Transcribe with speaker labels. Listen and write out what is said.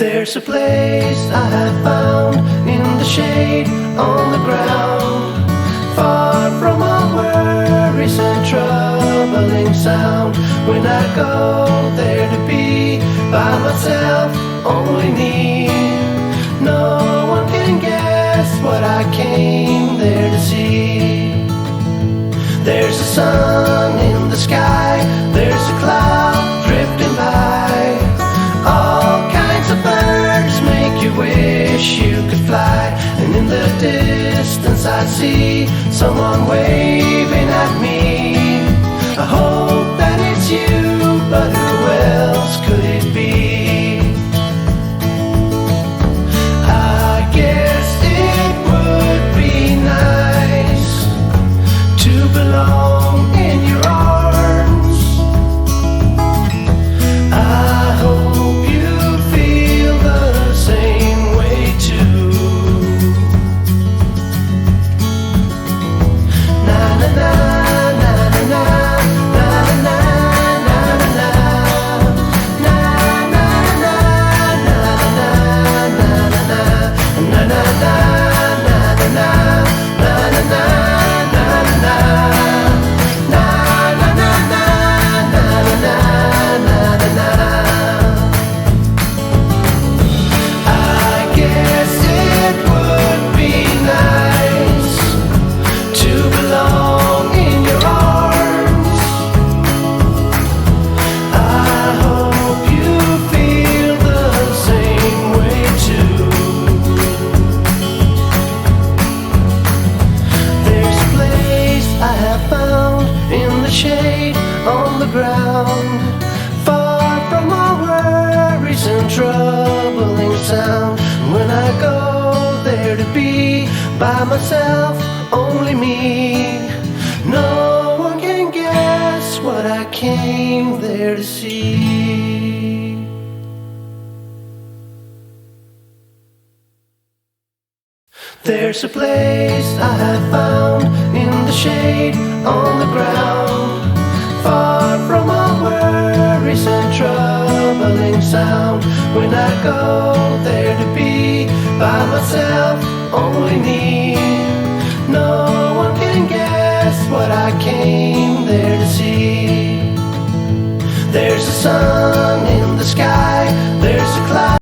Speaker 1: There's a place I have found in the shade on the ground, far from all worries and troubling sound. When I go there to be by myself, only me, no one can guess what I came there to see. There's a sun in the sky, there's a cloud drifting by, all kinds of birds make you wish you could fly. And in the distance I see someone waving at me. I hope that it's you, but who else could it be? I guess it would be nice to belong in your arms. I hope you feel the same way too. Na na na na na na na na na na na na na na na shade on the ground, far from all worries and troubling sound. When I go there to be by myself, only me, no one can guess what I came there to see. There's a place I have found in the shade on the ground, far from all worries and troubling sound. When I go there to be by myself, only me, no one can guess what I came there to see. There's a sun in the sky, there's a cloud